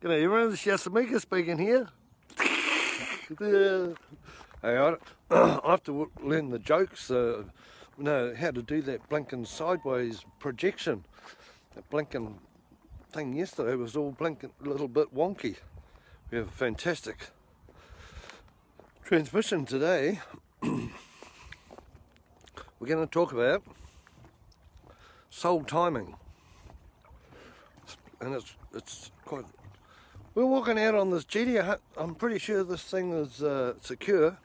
G'day everyone, it's Yasa speaking here. Hey, I have to learn the jokes, know how to do that blinking sideways projection. That blinking thing yesterday was all blinking a little bit wonky. We have a fantastic transmission today. We're going to talk about soul timing. And it's quite... We're walking out on this jetty. I'm pretty sure this thing is secure.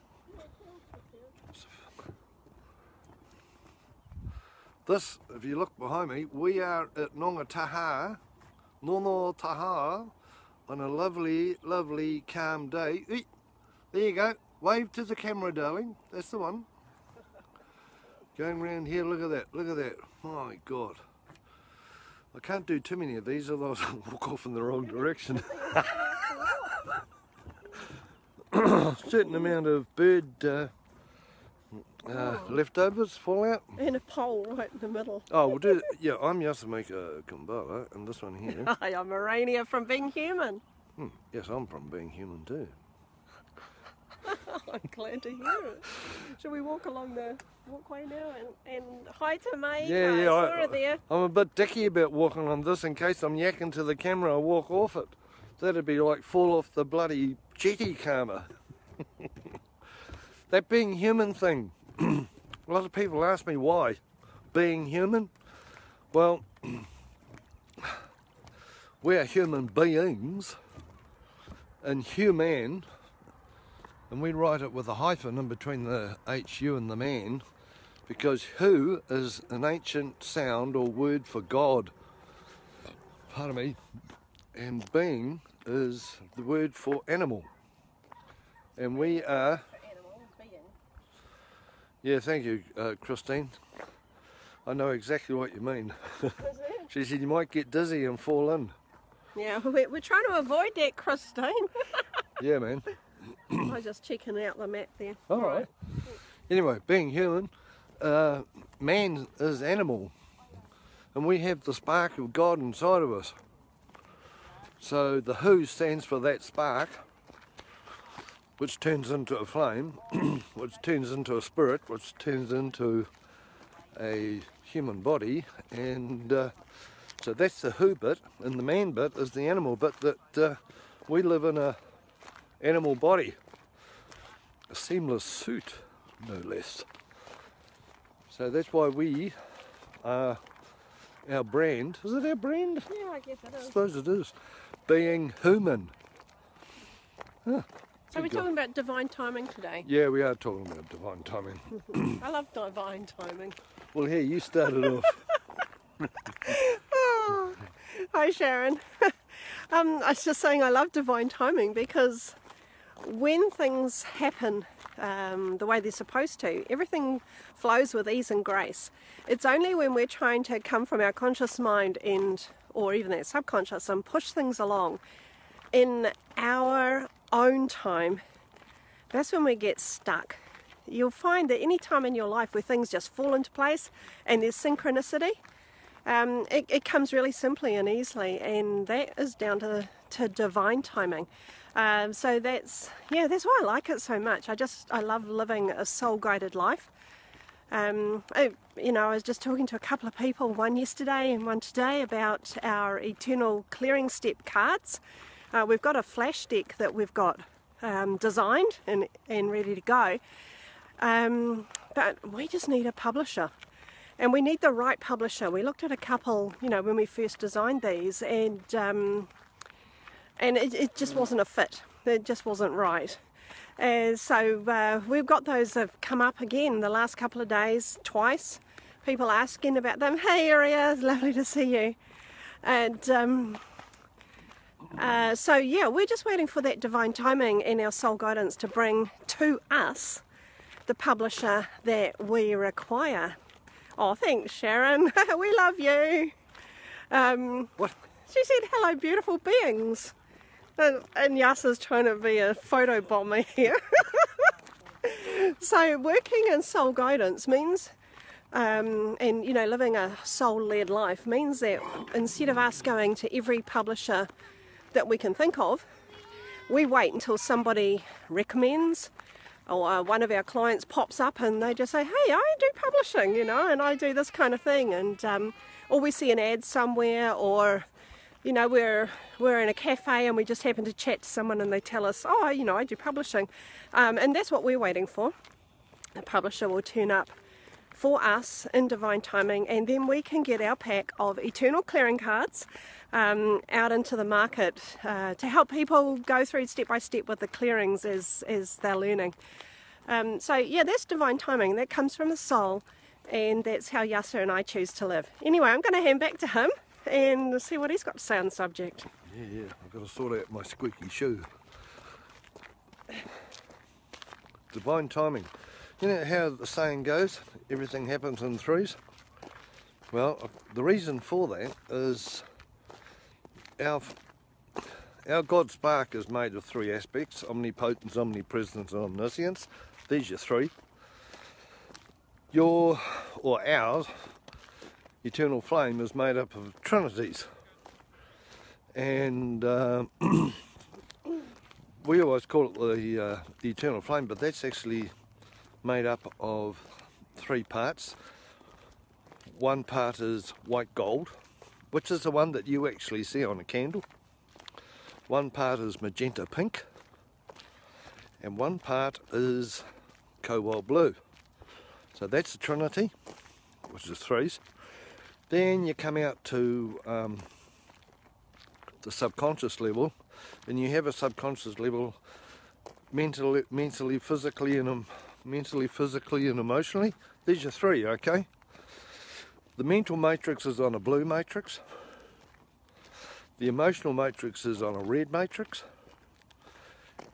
This, if you look behind me, we are at Nono Taha, on a lovely, lovely, calm day. Eek, there you go. Wave to the camera, darling. That's the one. Going around here, look at that, look at that. Oh my God. I can't do too many of these, otherwise I'll walk off in the wrong direction. Certain amount of bird leftovers fall out. And a pole right in the middle. Oh, we'll do. Yeah, I'm Yasamika Kumbala, and this one here. Hi, I'm Araenia from Being Human. Yes, I'm from Being Human too. I'm glad to hear it. Shall we walk along the walkway now and hi to May? Yeah, I yeah. saw her there. I'm a bit dicky about walking on this in case I'm yakking to the camera. I walk off it. That'd be like fall off the bloody jetty karma. That being human thing. A lot of people ask me why. Being human? Well, we are human beings, and human, and we write it with a hyphen in between the HU and the man, because hu is an ancient sound or word for God. Pardon me. And being is the word for animal. And we are... Yeah, thank you, Christine. I know exactly what you mean. She said you might get dizzy and fall in. Yeah, we're trying to avoid that, Christine. Yeah, man. I was just checking out the map there. All right. Anyway, being human, man is animal. And we have the spark of God inside of us. So the who stands for that spark, which turns into a flame, which turns into a spirit, which turns into a human body, and so that's the who bit, and the man bit is the animal bit, that we live in a animal body, a seamless suit, no less. So that's why we are our brand. Is it our brand? Yeah, I guess it is. I suppose it is. Being human. Huh. So we're talking about divine timing today. Yeah, we are talking about divine timing. I love divine timing. Well, here, you started off. Oh, hi, Sharon. I was just saying I love divine timing because when things happen the way they're supposed to, everything flows with ease and grace. It's only when we're trying to come from our conscious mind or even that subconscious and push things along in our own time, that's when we get stuck. You'll find that any time in your life where things just fall into place and there's synchronicity, it comes really simply and easily, and that is down to divine timing. So that's why I like it so much. I love living a soul-guided life. I was just talking to a couple of people, one yesterday and one today, about our Eternal Clearing Step cards. We've got a flash deck that we've got designed and ready to go, but we just need a publisher, and we need the right publisher. We looked at a couple, when we first designed these, and it just wasn't a fit. It just wasn't right. So we've got those that have come up again the last couple of days, twice. People asking about them. Hey, Aria, it's lovely to see you. And so yeah, we're just waiting for that divine timing and our soul guidance to bring to us the publisher that we require. Oh, thanks, Sharon. We love you. What? She said, hello, beautiful beings. And Yasa's trying to be a photo bomber here. So working in soul guidance means, and living a soul-led life means that instead of us going to every publisher that we can think of, we wait until somebody recommends, or one of our clients pops up and they just say, hey, I do publishing, you know, and I do this kind of thing, and or we see an ad somewhere, or you know, we're in a cafe and we just happen to chat to someone and they tell us, oh, you know, I do publishing, and that's what we're waiting for. A publisher will turn up for us in divine timing, and then we can get our pack of eternal clearing cards out into the market to help people go through step by step with the clearings as they're learning. So yeah, that's divine timing. That comes from the soul, and that's how Yasa and I choose to live. Anyway, I'm going to hand back to him and see what he's got to say on the subject. Yeah, I've got to sort out my squeaky shoe. Divine timing. You know how the saying goes, everything happens in threes? Well, the reason for that is our God spark is made of three aspects: omnipotence, omnipresence and omniscience. These are three. Ours eternal flame is made up of trinities, and we always call it the eternal flame, but that's actually made up of three parts. One part is white gold, which is the one that you actually see on a candle. One part is magenta pink, and one part is cobalt blue. So that's the trinity, which is threes. Then you come out to the subconscious level, and you have a subconscious level mentally, physically and emotionally. These are three, okay? The mental matrix is on a blue matrix. The emotional matrix is on a red matrix.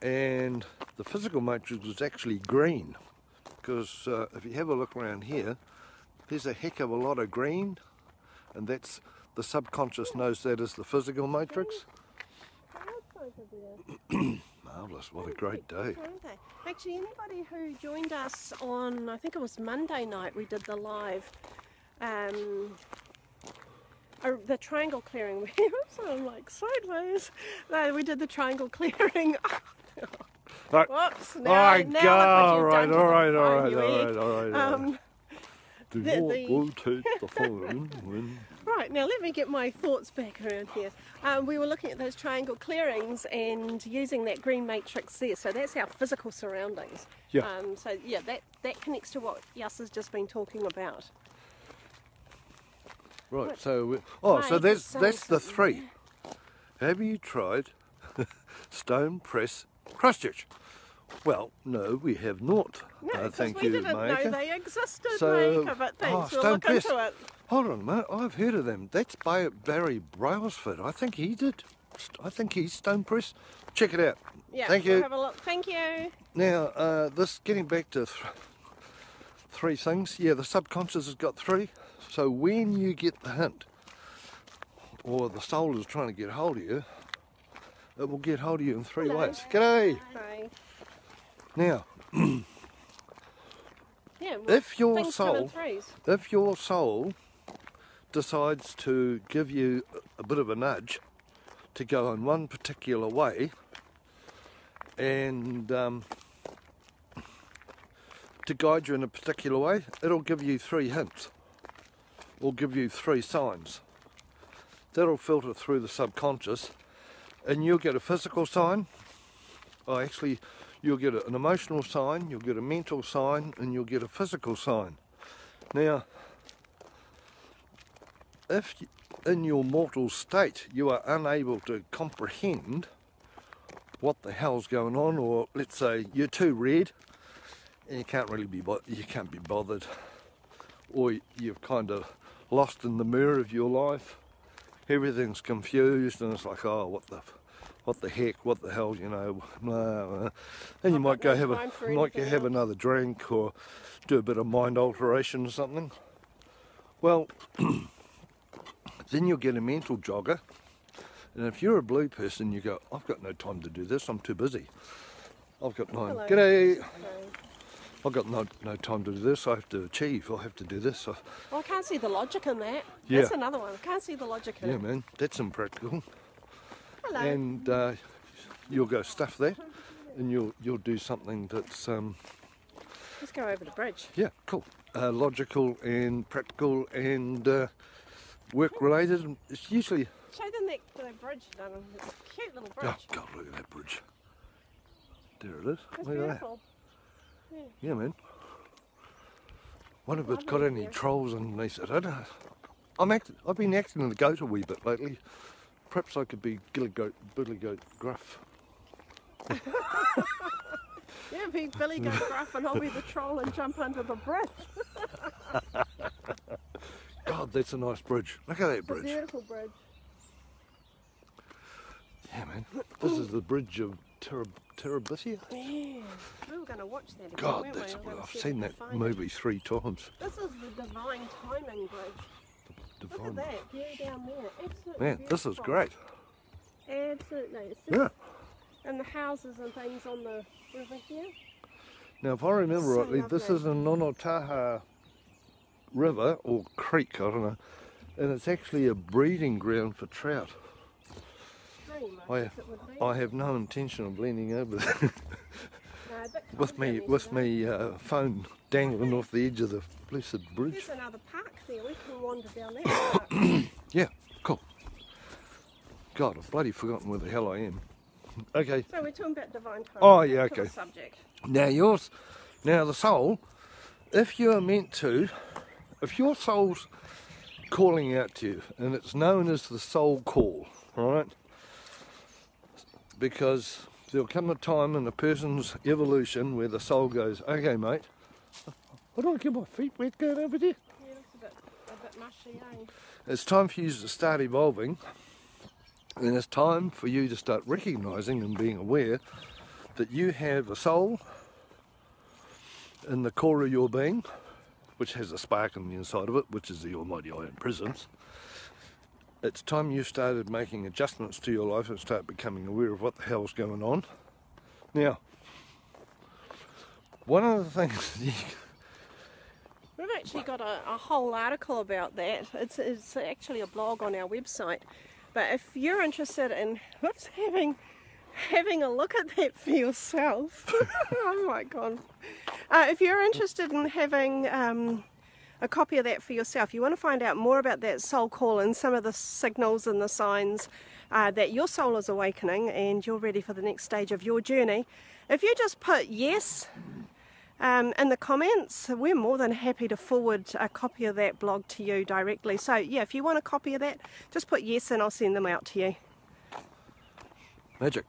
And the physical matrix is actually green. Because if you have a look around here, there's a heck of a lot of green. And that's, the subconscious knows that as the physical matrix. Marvellous, what a great day. Actually, anybody who joined us on, I think it was Monday night, we did the live, the triangle clearing. I'm like sideways. No, we did the triangle clearing. Whoops, now look what you've done to the phone. We'll take the phone when... Right, now let me get my thoughts back around here. We were looking at those triangle clearings and using that green matrix there, so that's our physical surroundings. Yeah. So yeah, that connects to what Yasa's just been talking about. Right, What? so so that's the three. Have you tried Stone Press Christchurch? Well, no, we have not. No, thank we you, didn't Maker. know they existed, So, Maker, but thanks, we'll Stone look Press. into it. Hold on a minute, I've heard of them. That's by Barry Brailsford. I think he did. I think he's Stone Press. Check it out. Yeah, Thank we'll you. have a look. Thank you. Now, this getting back to three things. Yeah, the subconscious has got three. So when you get the hint, or the soul is trying to get hold of you, it will get hold of you in three ways. G'day. Hi. Now, Yeah, well, if your things come in soul decides to give you a bit of a nudge to go in one particular way, and to guide you in a particular way, it'll give you three hints, or give you three signs. That'll filter through the subconscious, and you'll get a physical sign. Oh, actually, you'll get an emotional sign, you'll get a mental sign, and you'll get a physical sign. Now, if in your mortal state you are unable to comprehend what the hell's going on, or let's say you're too red and you can't really be bothered, or you've kind of lost in the mirror of your life, everything's confused, and it's like, oh, what the heck, what the hell, you know, and you might go have another drink or do a bit of mind alteration or something. Well, then you'll get a mental jogger, and if you're a blue person, you go, I've got no time to do this, I'm too busy. I've got no, Hello. G'day. Hello. I've got no time to do this, I have to achieve, I have to do this. Well, I can't see the logic in that. Yeah. That's another one. I can't see the logic in Yeah, it. man, that's impractical. Hello. And you'll go stuff that, and you'll do something that's Let's go over the bridge. yeah, cool, logical and practical and work related. It's usually Show them that bridge, darling. It's a cute little bridge. oh god, look at that bridge. There it is. It's Look at that. beautiful. Yeah, man. Wonder if it's got any trolls underneath it. I don't know. I've been acting the goat a wee bit lately. Perhaps I could be Billy Goat Gruff. Yeah, be Billy Goat Gruff and I'll be the troll and jump under the bridge. God, that's a nice bridge. Look at that It's a bridge. beautiful bridge. Yeah, man. This is the bridge of Terabithia. Yeah, we were going to watch that again, God, weren't that's we? We were gonna I've see if seen we that could find movie 3 times. it. This is the Divine Timing Bridge. Look at Divine. that view down there. Absolutely Man, this is beautiful. great. Absolutely. It's just, Yeah. and the houses and things on the river here. Now, if I remember So rightly, this lovely. is a Nonotaha river or creek, I don't know, and it's actually a breeding ground for trout. Stream, I guess it would be. have no intention of leaning over there No, a bit with cold me down there with today. me phone dangling off the edge of the blessed bridge. There's another park there. We can wander down that park. Yeah, cool. God, I've bloody forgotten where the hell I am. Okay, So we're talking about divine timing. Oh, yeah, Back to the okay. subject. now the soul, if you're meant to, if your soul's calling out to you, and it's known as the soul call, right? Because there'll come a time in a person's evolution where the soul goes, okay mate, I don't get my feet wet going over there. Yeah, looks a bit mushy, eh? It's time for you to start evolving, and it's time for you to start recognising and being aware that you have a soul in the core of your being, which has a spark on the inside of it, which is the almighty iron presence. It's time you started making adjustments to your life and start becoming aware of what the hell's going on. Now, one of the things We've actually got a whole article about that. It's actually a blog on our website. But if you're interested in having a look at that for yourself, oh my god! If you're interested in having a copy of that for yourself, you want to find out more about that soul call and some of the signals and the signs that your soul is awakening and you're ready for the next stage of your journey. If you just put yes in the comments, we're more than happy to forward a copy of that blog to you directly. So yeah, if you want a copy of that, just put yes and I'll send them out to you. magic.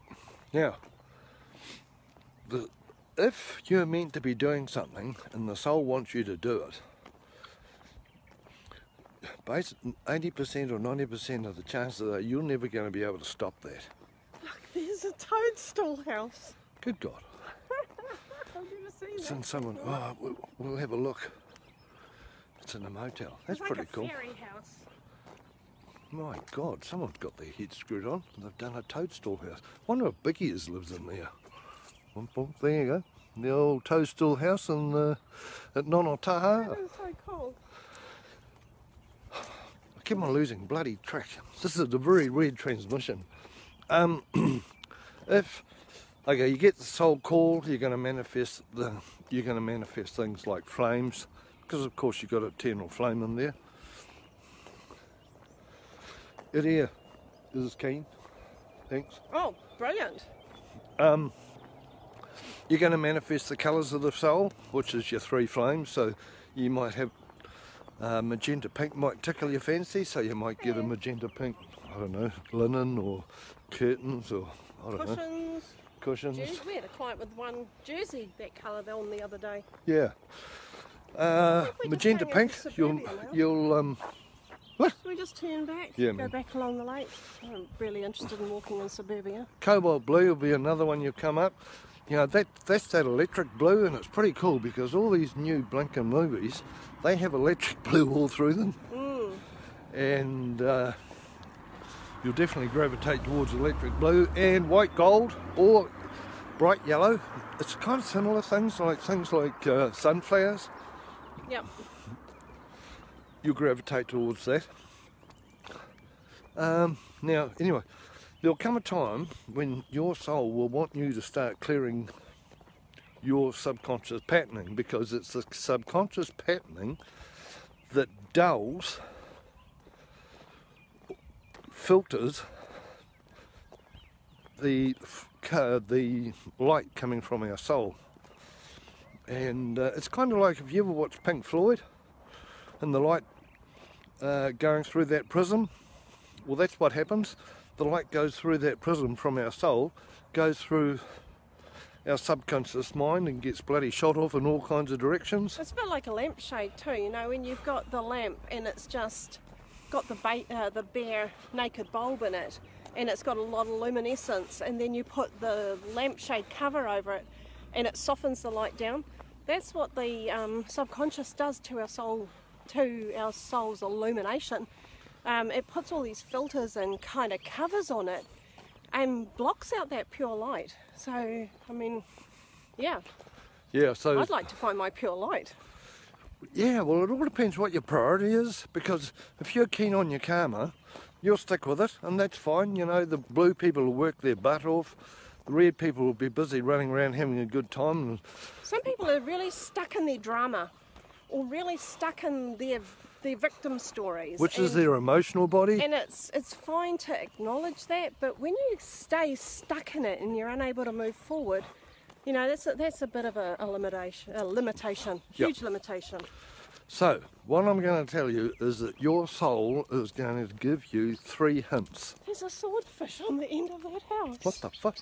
Now, if you're meant to be doing something and the soul wants you to do it, 80% or 90% of the chances are you're never going to be able to stop that. Look, there's a toadstool house. Good God. I've never seen It's that. in someone, oh, we'll have a look. It's in a motel. That's It's like pretty a cool. fairy house. My God, someone's got their head screwed on. They've done a toadstool house. Wonder if Bickies lives in there. Boom, boom, there you go. The old toadstool house in, at Nonotaha. That is so cool. I keep on losing bloody track. This is a very weird transmission. If okay, you get the soul call, you're going to manifest things like flames, because of course you've got an eternal flame in there. It here. This is keen. Thanks. Oh, brilliant. You're going to manifest the colours of the soul, which is your 3 flames. So you might have magenta pink might tickle your fancy, so you might get a magenta pink, I don't know, linen or curtains or I don't know, cushions. Jersey. We had a client with one jersey that colour on the other day. Yeah. we Magenta just hang pink. out with You'll Suburbia what? Should we just turn back? Yeah, Go man. back along the lake. I'm really interested in walking in suburbia. Cobalt blue will be another one you'll come up. You know, that's that electric blue, and it's pretty cool because all these new blinking movies, they have electric blue all through them. And you'll definitely gravitate towards electric blue and white gold or bright yellow. It's kind of similar things like sunflowers. Yep. You'll gravitate towards that. Now, anyway, there'll come a time when your soul will want you to start clearing your subconscious patterning, because it's the subconscious patterning that dulls, filters the light coming from our soul. And it's kind of like if you ever watched Pink Floyd and the light going through that prism. Well, that's what happens. The light goes through that prism from our soul, goes through our subconscious mind and gets bloody shot off in all kinds of directions. It's a bit like a lampshade too, you know, when you've got the lamp and it's just got the bare naked bulb in it, and it's got a lot of luminescence, and then you put the lampshade cover over it and it softens the light down. That's what the subconscious does to our soul, to our soul's illumination. It puts all these filters and kind of covers on it and blocks out that pure light. So, I mean, yeah. Yeah, so I'd like to find my pure light. yeah, well, it all depends what your priority is, because if you're keen on your karma, you'll stick with it, and that's fine. You know, the blue people will work their butt off, the red people will be busy running around having a good time. Some people are really stuck in their drama, or really stuck in their victim stories. Which is their emotional body. And it's fine to acknowledge that, but when you stay stuck in it and you're unable to move forward, you know, that's a bit of a limitation, huge limitation. So, what I'm going to tell you is that your soul is going to give you 3 hints. There's a swordfish on the end of that house. What the fuck?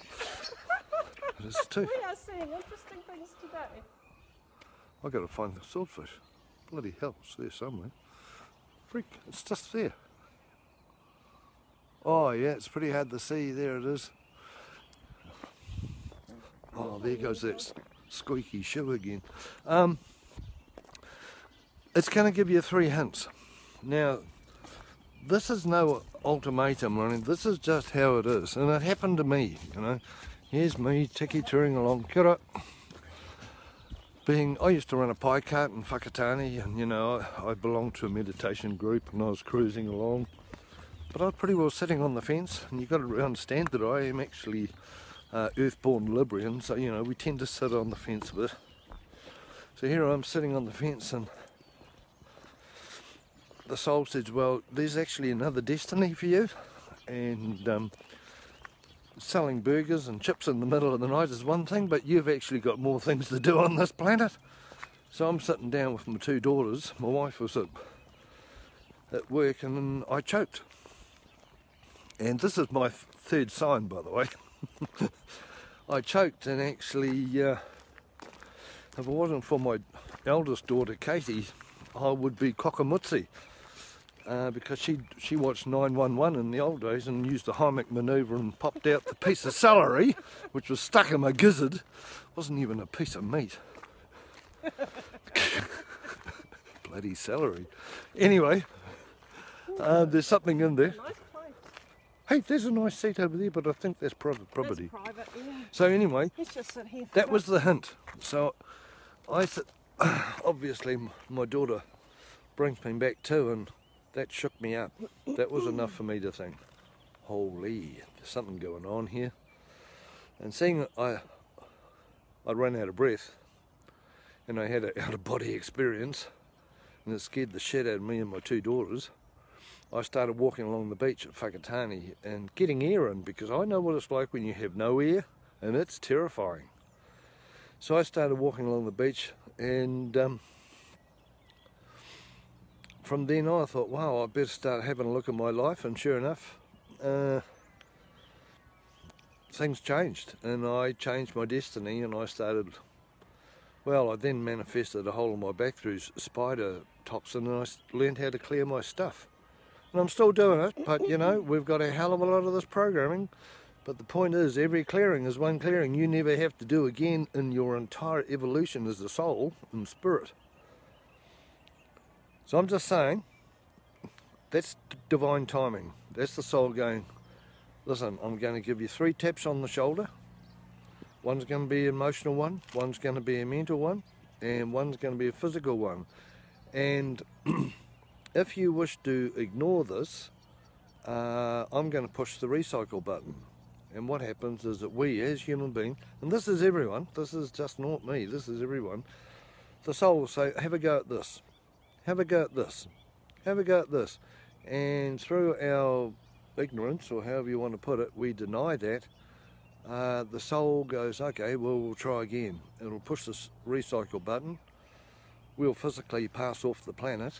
There's 2. We are seeing interesting things today. I've got to find the swordfish. Bloody hell, it's there somewhere. Freak, it's just there. Oh yeah, it's pretty hard to see. There it is. Oh, there goes that squeaky shoe again. It's going to give you 3 hints. Now, this is no ultimatum or anything. This is just how it is. And it happened to me, you know. Here's me, tiki-touring along. Kia ora. I used to run a pie cart in Whakatane, and you know, I belonged to a meditation group and I was cruising along. But I was pretty well sitting on the fence, and you've got to understand that I am actually earthborn Librian, so you know, we tend to sit on the fence a bit. So here I'm sitting on the fence, and the soul says, well, there's actually another destiny for you, and selling burgers and chips in the middle of the night is one thing, but you've actually got more things to do on this planet. So I'm sitting down with my 2 daughters. My wife was at work, and I choked. And this is my 3rd sign, by the way. I choked, and actually, if it wasn't for my eldest daughter, Katie, I would be cockamutzi. Because she watched 911 in the old days and used the Heimlich manoeuvre and popped out the piece of celery, which was stuck in my gizzard. Wasn't even a piece of meat. Bloody celery. Anyway, there's something in there. Nice place. Hey, there's a nice seat over there, but I think that's private property. That's private, yeah. So anyway, Let's just sit here. that was the hint. So I said, obviously my daughter brings me back too, and that shook me up. That was enough for me to think, holy, there's something going on here. And seeing that I ran out of breath, and I had an out-of-body experience, and it scared the shit out of me and my 2 daughters, I started walking along the beach at Whakatane and getting air in, because I know what it's like when you have no air, and it's terrifying. So I started walking along the beach, and from then on I thought, wow, I better start having a look at my life, and sure enough, things changed, and I changed my destiny, and I started, well, I then manifested a hole in my back through spider toxin, and I learned how to clear my stuff. And I'm still doing it, but you know, we've got a hell of a lot of this programming. But the point is, every clearing is one clearing you never have to do again in your entire evolution as a soul and spirit. So I'm just saying, that's divine timing. That's the soul going, listen, I'm going to give you 3 taps on the shoulder. One's going to be an emotional one, one's going to be a mental one, and one's going to be a physical one. And if you wish to ignore this, I'm going to push the recycle button. And what happens is that we as human beings, and this is everyone, this is just not me, this is everyone, the soul will say, have a go at this, have a go at this, have a go at this. And through our ignorance, or however you want to put it, we deny that. The soul goes, okay, well, we'll try again. It'll push this recycle button. We'll physically pass off the planet.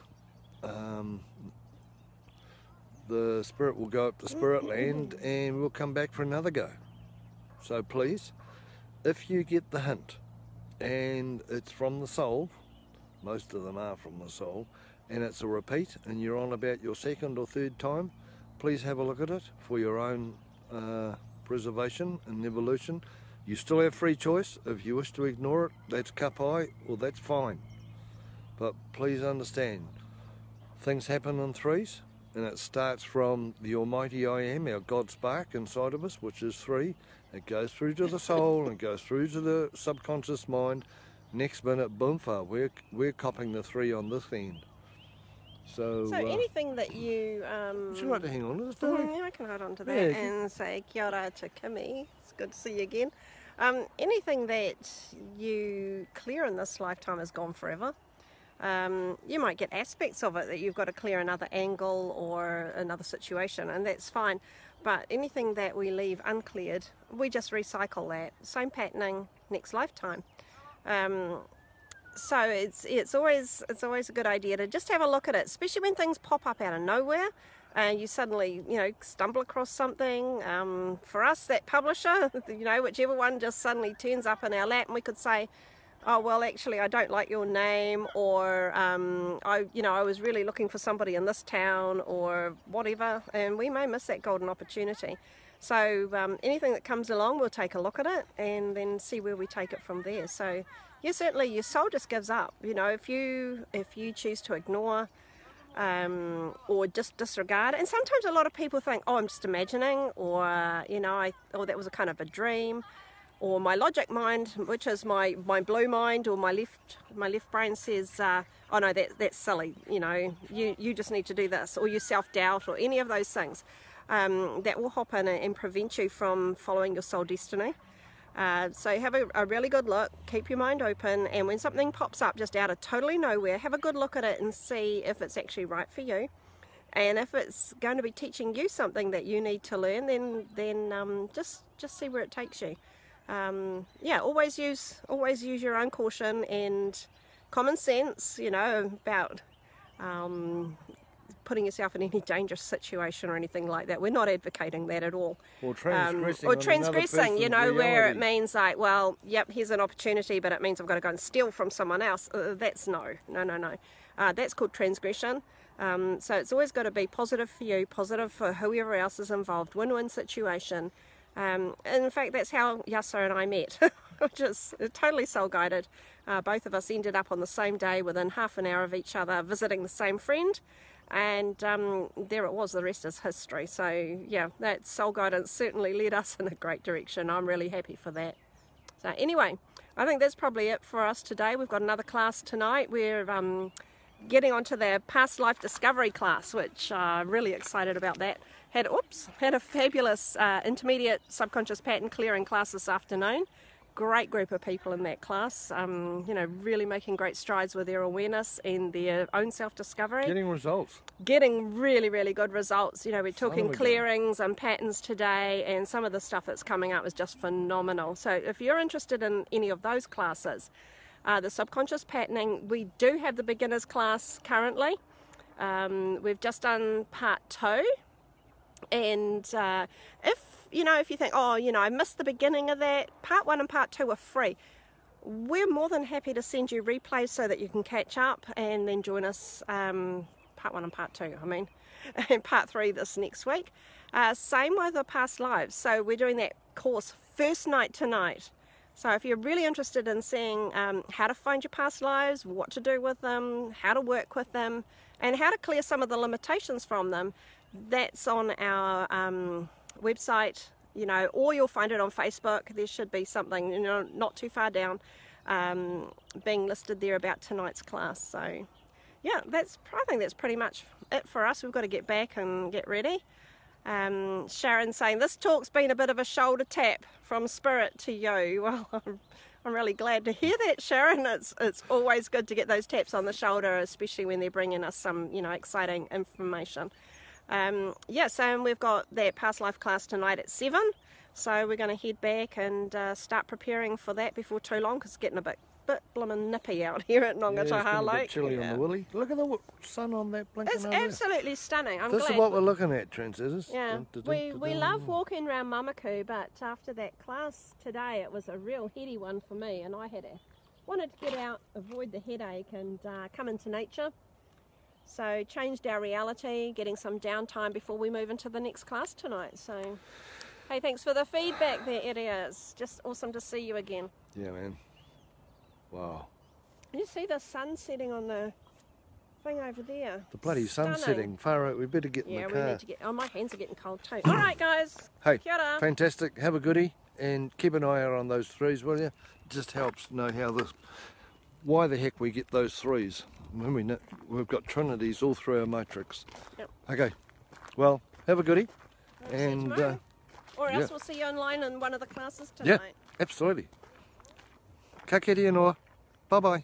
The spirit will go up to spirit land and we'll come back for another go. So please, if you get the hint and it's from the soul, most of them are from the soul, and it's a repeat and you're on about your second or third time, please have a look at it for your own preservation and evolution. You still have free choice. If you wish to ignore it, that's kapai, or that's fine. But please understand, things happen in threes, and it starts from the Almighty I Am, our God spark inside of us, which is 3. It goes through to the soul and goes through to the subconscious mind. Next minute, boomfa, we're copping the 3 on this end. So anything that you... would you like to hang on to this? Yeah, I can hold on to that and say kia ora to Kimmy. It's good to see you again. Anything that you clear in this lifetime is gone forever. You might get aspects of it that you've got to clear another angle or another situation, and that's fine. But anything that we leave uncleared, we just recycle that. Same patterning next lifetime. So it's always a good idea to just have a look at it, especially when things pop up out of nowhere and you suddenly stumble across something. For us, that publisher, whichever one just suddenly turns up in our lap, and we could say, oh well, actually I don't like your name, or I was really looking for somebody in this town, or whatever, and we may miss that golden opportunity. So anything that comes along, we'll take a look at it and then see where we take it from there. So yeah, certainly your soul just gives up. If you choose to ignore or just disregard, and sometimes a lot of people think, oh, I'm just imagining, or that was a kind of a dream. Or my logic mind, which is my blue mind, or my left brain says, oh no, that's silly, you just need to do this, or you self-doubt, or any of those things that will hop in and prevent you from following your soul destiny. So have a really good look, keep your mind open, and when something pops up just out of totally nowhere, have a good look at it and see if it's actually right for you. And if it's going to be teaching you something that you need to learn, then just see where it takes you. Yeah, always use your own caution and common sense, about putting yourself in any dangerous situation or anything like that. We're not advocating that at all. Or transgressing, where it means like, well, yep, here's an opportunity, but it means I've got to go and steal from someone else. That's no. That's called transgression. So it's always got to be positive for you, positive for whoever else is involved, win-win situation. And in fact, that's how Yasa and I met, which is totally soul-guided. Both of us ended up on the same day within half an hour of each other, visiting the same friend, and there it was. The rest is history. So yeah, that soul guidance certainly led us in a great direction. I'm really happy for that. So anyway, I think that's probably it for us today. We've got another class tonight. We're getting onto the past life discovery class, which I'm really excited about that. Had a fabulous intermediate subconscious pattern clearing class this afternoon. Great group of people in that class, really making great strides with their awareness and their own self-discovery. Getting results. Getting really, really good results. We're talking clearings and patterns today, and some of the stuff that's coming up is just phenomenal. So if you're interested in any of those classes, the subconscious patterning, we do have the beginners class currently. We've just done part 2. And if you think, oh, I missed the beginning of that, part 1 and part 2 are free. We're more than happy to send you replays so that you can catch up and then join us part 1 and part 2, and part 3 this next week. Same with the past lives. So we're doing that course first night tonight. So if you're really interested in seeing how to find your past lives, what to do with them, how to work with them, and how to clear some of the limitations from them, that's on our website, or you'll find it on Facebook. There should be something, not too far down, being listed there about tonight's class. So yeah, I think that's pretty much it for us. We've got to get back and get ready. Sharon saying, this talk's been a bit of a shoulder tap from Spirit to you. Well, I'm really glad to hear that, Sharon. It's always good to get those taps on the shoulder, especially when they're bringing us some, you know, exciting information. Yes, and we've got that past life class tonight at 7, so we're going to head back and start preparing for that before too long, because it's getting a bit bloomin' nippy out here at Nongataha Lake. A bit chilly on the willy. Look at the sun on that blinking It's over absolutely stunning. I'm this glad. is what we're looking at, Transistors. Yeah, we love walking around Mamaku, but after that class today, it was a real heady one for me, and I wanted to get out, avoid the headache, and come into nature. So changed our reality, getting some downtime before we move into the next class tonight. So, hey, thanks for the feedback there, Eria. It's just awesome to see you again. Yeah, man. Wow. You see the sun setting on the thing over there? The bloody sun setting. Far out. We better get in the car. Yeah, we need to get. Oh, my hands are getting cold too. All right, guys. Hey, kia ora. Fantastic. Have a goodie, and keep an eye out on those threes, will you? It just helps know why the heck we get those threes. When we've got trinities all through our matrix. Yep. Okay. Well, have a goodie, and or else we'll see you online in one of the classes tonight. Yeah, absolutely. Ka kite anō. Bye bye.